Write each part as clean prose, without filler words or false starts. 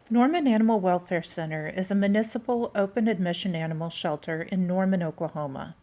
Norman Animal Welfare Center is a municipal open admission animal shelter in Norman, Oklahoma.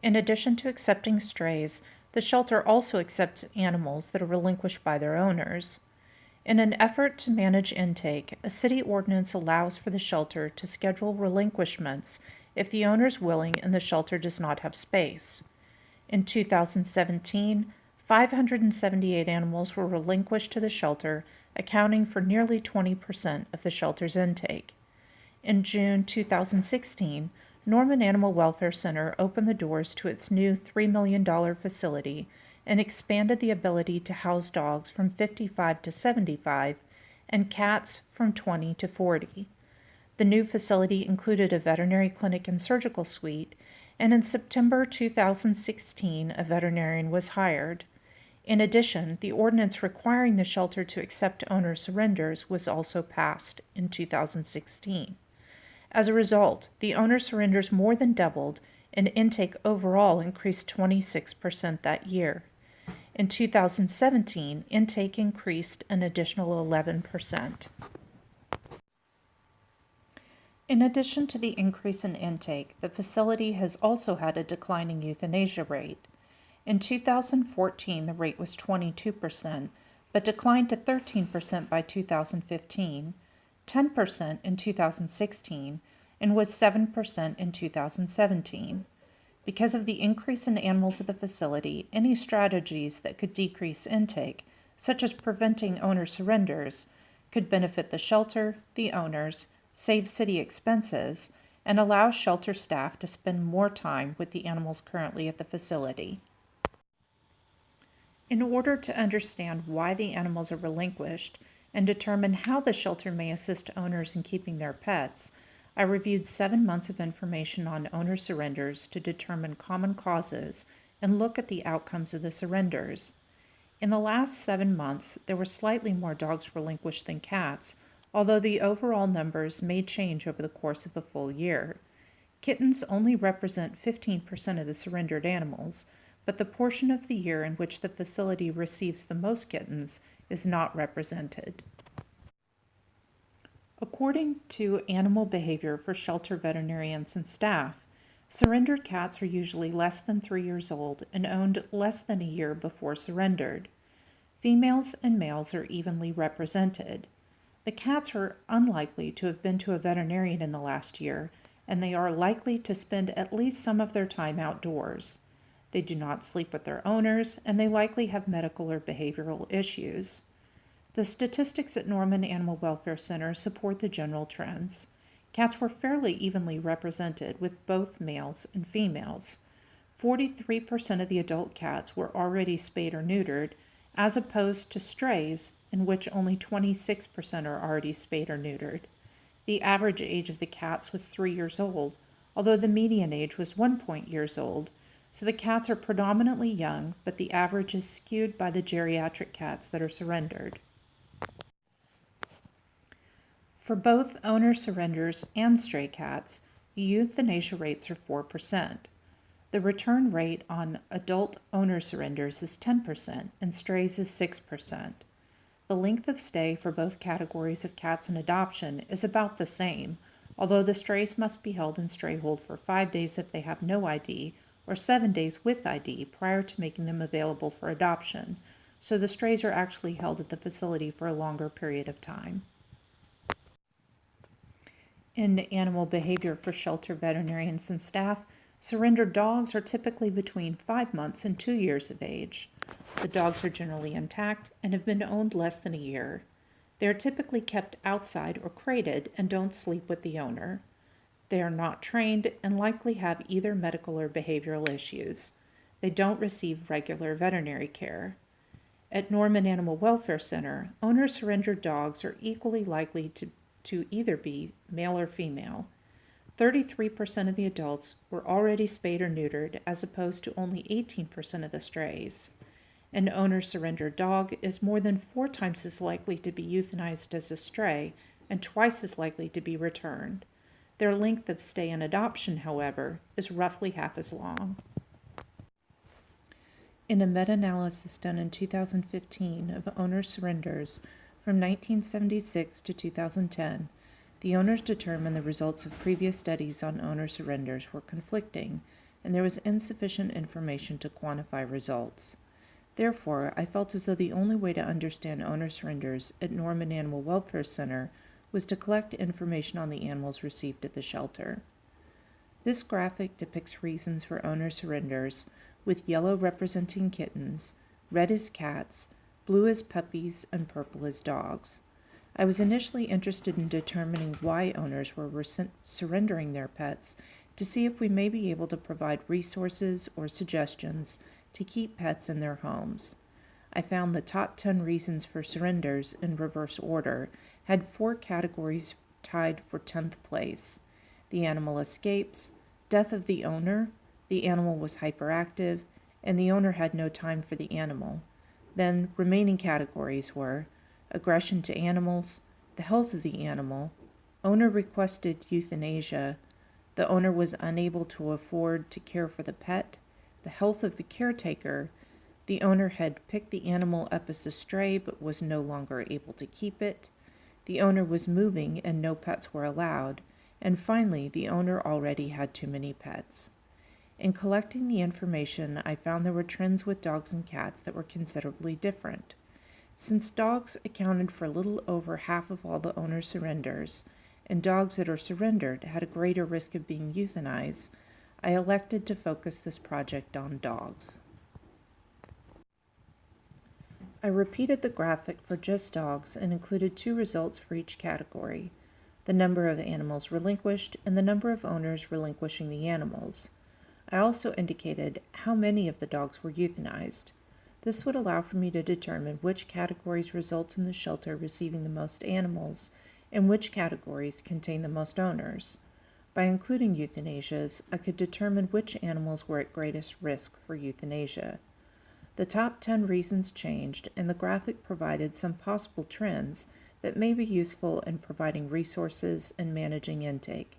In addition to accepting strays, the shelter also accepts animals that are relinquished by their owners. In an effort to manage intake, a city ordinance allows for the shelter to schedule relinquishments if the owner is willing and the shelter does not have space. In 2017, 578 animals were relinquished to the shelter, accounting for nearly 20% of the shelter's intake. In June 2016, Norman Animal Welfare Center opened the doors to its new $3 million facility and expanded the ability to house dogs from 55 to 75 and cats from 20 to 40. The new facility included a veterinary clinic and surgical suite, and in September 2016, a veterinarian was hired. In addition, the ordinance requiring the shelter to accept owner surrenders was also passed in 2016. As a result, the owner surrenders more than doubled, and intake overall increased 26% that year. In 2017, intake increased an additional 11%. In addition to the increase in intake, the facility has also had a declining euthanasia rate. In 2014, the rate was 22%, but declined to 13% by 2015, 10% in 2016, and was 7% in 2017. Because of the increase in animals at the facility, any strategies that could decrease intake, such as preventing owner surrenders, could benefit the shelter, the owners, save city expenses, and allow shelter staff to spend more time with the animals currently at the facility. In order to understand why the animals are relinquished and determine how the shelter may assist owners in keeping their pets, I reviewed 7 months of information on owner surrenders to determine common causes and look at the outcomes of the surrenders. In the last 7 months, there were slightly more dogs relinquished than cats, although the overall numbers may change over the course of a full year. Kittens only represent 15% of the surrendered animals, but the portion of the year in which the facility receives the most kittens is not represented. According to Animal Behavior for Shelter Veterinarians and Staff, surrendered cats are usually less than 3 years old and owned less than a year before surrendered. Females and males are evenly represented. The cats are unlikely to have been to a veterinarian in the last year, and they are likely to spend at least some of their time outdoors. They do not sleep with their owners, and they likely have medical or behavioral issues. The statistics at Norman Animal Welfare Center support the general trends. Cats were fairly evenly represented, with both males and females. 43% of the adult cats were already spayed or neutered, as opposed to strays, in which only 26% are already spayed or neutered. The average age of the cats was 3 years old, although the median age was 1 years old, so the cats are predominantly young, but the average is skewed by the geriatric cats that are surrendered. For both owner surrenders and stray cats, euthanasia rates are 4%. The return rate on adult owner surrenders is 10% and strays is 6%. The length of stay for both categories of cats in adoption is about the same, although the strays must be held in stray hold for 5 days if they have no ID or 7 days with ID prior to making them available for adoption, so the strays are actually held at the facility for a longer period of time. In Animal Behavior for Shelter Veterinarians and Staff, surrendered dogs are typically between 5 months and 2 years of age. The dogs are generally intact and have been owned less than a year. They are typically kept outside or crated and don't sleep with the owner. They are not trained and likely have either medical or behavioral issues. They don't receive regular veterinary care. At Norman Animal Welfare Center, owner-surrendered dogs are equally likely to either be male or female. 33% of the adults were already spayed or neutered, as opposed to only 18% of the strays. An owner-surrendered dog is more than 4 times as likely to be euthanized as a stray and twice as likely to be returned. Their length of stay in adoption, however, is roughly half as long. In a meta-analysis done in 2015 of owner surrenders, From 1976 to 2010, the owners determined the results of previous studies on owner surrenders were conflicting, and there was insufficient information to quantify results. Therefore, I felt as though the only way to understand owner surrenders at Norman Animal Welfare Center was to collect information on the animals received at the shelter. This graphic depicts reasons for owner surrenders, with yellow representing kittens, red as cats, blue as puppies, and purple as dogs. I was initially interested in determining why owners were surrendering their pets to see if we may be able to provide resources or suggestions to keep pets in their homes. I found the top 10 reasons for surrenders in reverse order had 4 categories tied for 10th place. The animal escapes, death of the owner animal was hyperactive, and the owner had no time for the animal. Then remaining categories were aggression to animals, the health of the animal, owner requested euthanasia, the owner was unable to afford to care for the pet, the health of the caretaker, the owner had picked the animal up as a stray but was no longer able to keep it, the owner was moving and no pets were allowed, and finally, the owner already had too many pets. In collecting the information, I found there were trends with dogs and cats that were considerably different. Since dogs accounted for a little over half of all the owner surrenders, and dogs that are surrendered had a greater risk of being euthanized, I elected to focus this project on dogs. I repeated the graphic for just dogs and included 2 results for each category: the number of animals relinquished and the number of owners relinquishing the animals. I also indicated how many of the dogs were euthanized. This would allow for me to determine which categories result in the shelter receiving the most animals and which categories contain the most owners. By including euthanasias, I could determine which animals were at greatest risk for euthanasia. The top 10 reasons changed, and the graphic provided some possible trends that may be useful in providing resources and managing intake.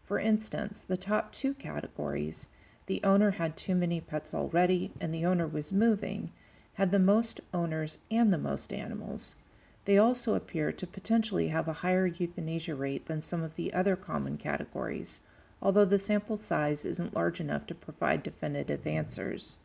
For instance, the top 2 categories, the owner had too many pets already and the owner was moving, had the most owners and the most animals. They also appear to potentially have a higher euthanasia rate than some of the other common categories, although the sample size isn't large enough to provide definitive answers.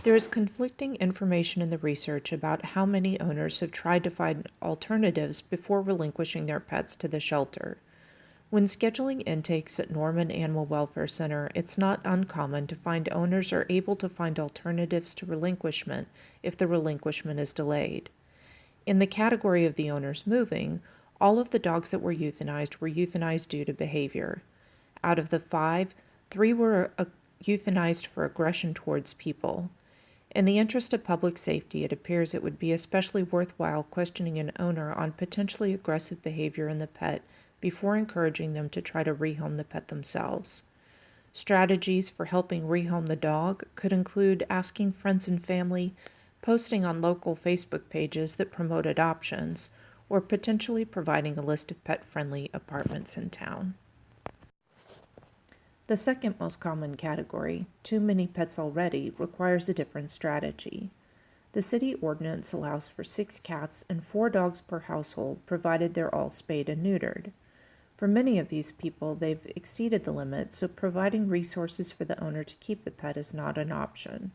There is conflicting information in the research about how many owners have tried to find alternatives before relinquishing their pets to the shelter. When scheduling intakes at Norman Animal Welfare Center, it's not uncommon to find owners are able to find alternatives to relinquishment if the relinquishment is delayed. In the category of the owners moving, all of the dogs that were euthanized due to behavior. Out of the 5, 3 were euthanized for aggression towards people. In the interest of public safety, it appears it would be especially worthwhile questioning an owner on potentially aggressive behavior in the pet before encouraging them to try to rehome the pet themselves. Strategies for helping rehome the dog could include asking friends and family, posting on local Facebook pages that promote adoptions, or potentially providing a list of pet-friendly apartments in town. The second most common category, too many pets already, requires a different strategy. The city ordinance allows for 6 cats and 4 dogs per household, provided they're all spayed and neutered. For many of these people, they've exceeded the limit, so providing resources for the owner to keep the pet is not an option.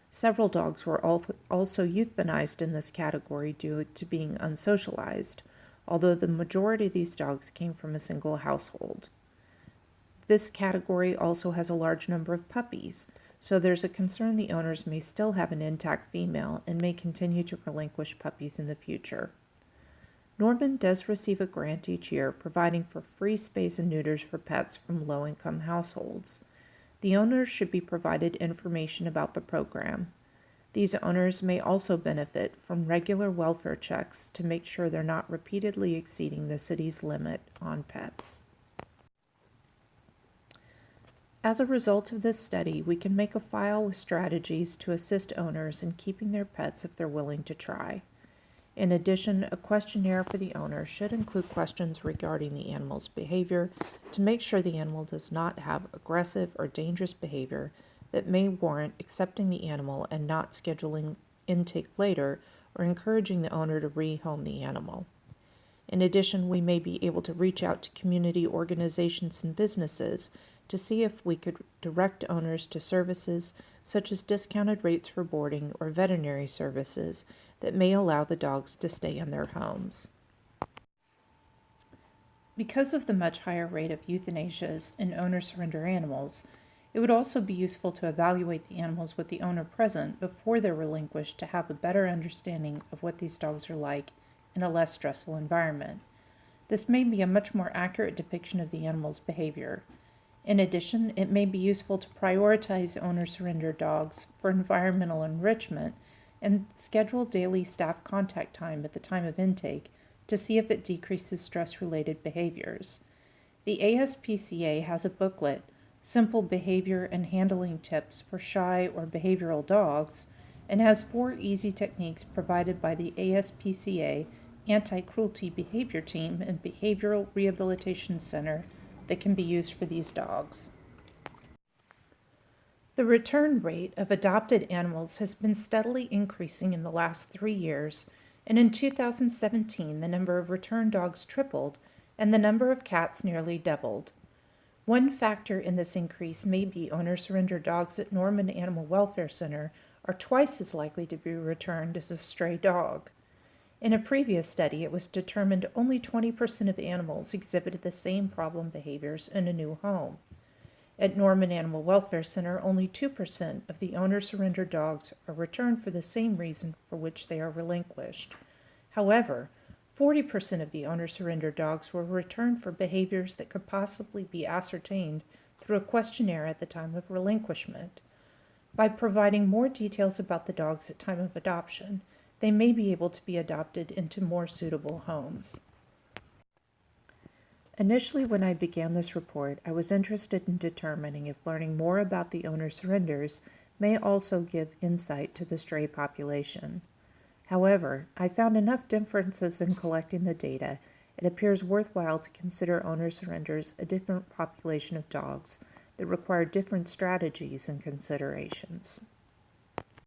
Several dogs were also euthanized in this category due to being unsocialized, although the majority of these dogs came from a single household. This category also has a large number of puppies, so there's a concern the owners may still have an intact female and may continue to relinquish puppies in the future. Norman does receive a grant each year providing for free spays and neuters for pets from low-income households. The owners should be provided information about the program. These owners may also benefit from regular welfare checks to make sure they're not repeatedly exceeding the city's limit on pets. As a result of this study, we can make a file with strategies to assist owners in keeping their pets if they're willing to try. In addition, a questionnaire for the owner should include questions regarding the animal's behavior to make sure the animal does not have aggressive or dangerous behavior that may warrant accepting the animal and not scheduling intake later or encouraging the owner to rehome the animal. In addition, we may be able to reach out to community organizations and businesses to see if we could direct owners to services such as discounted rates for boarding or veterinary services that may allow the dogs to stay in their homes. Because of the much higher rate of euthanasias in owner-surrender animals, it would also be useful to evaluate the animals with the owner present before they're relinquished to have a better understanding of what these dogs are like in a less stressful environment. This may be a much more accurate depiction of the animal's behavior. In addition, it may be useful to prioritize owner-surrender dogs for environmental enrichment and schedule daily staff contact time at the time of intake to see if it decreases stress-related behaviors. The ASPCA has a booklet, Simple Behavior and Handling Tips for Shy or Behavioral Dogs, and has 4 easy techniques provided by the ASPCA Anti-Cruelty Behavior Team and Behavioral Rehabilitation Center that can be used for these dogs. The return rate of adopted animals has been steadily increasing in the last 3 years, and in 2017 the number of return dogs tripled and the number of cats nearly doubled. One factor in this increase may be owner-surrender dogs at Norman Animal Welfare Center are twice as likely to be returned as a stray dog. In a previous study, it was determined only 20% of animals exhibited the same problem behaviors in a new home. At Norman Animal Welfare Center, only 2% of the owner-surrender dogs are returned for the same reason for which they are relinquished. However, 40% of the owner-surrender dogs were returned for behaviors that could possibly be ascertained through a questionnaire at the time of relinquishment. By providing more details about the dogs at time of adoption, they may be able to be adopted into more suitable homes. Initially, when I began this report, I was interested in determining if learning more about the owner surrenders may also give insight to the stray population. However, I found enough differences in collecting the data, it appears worthwhile to consider owner surrenders a different population of dogs that require different strategies and considerations.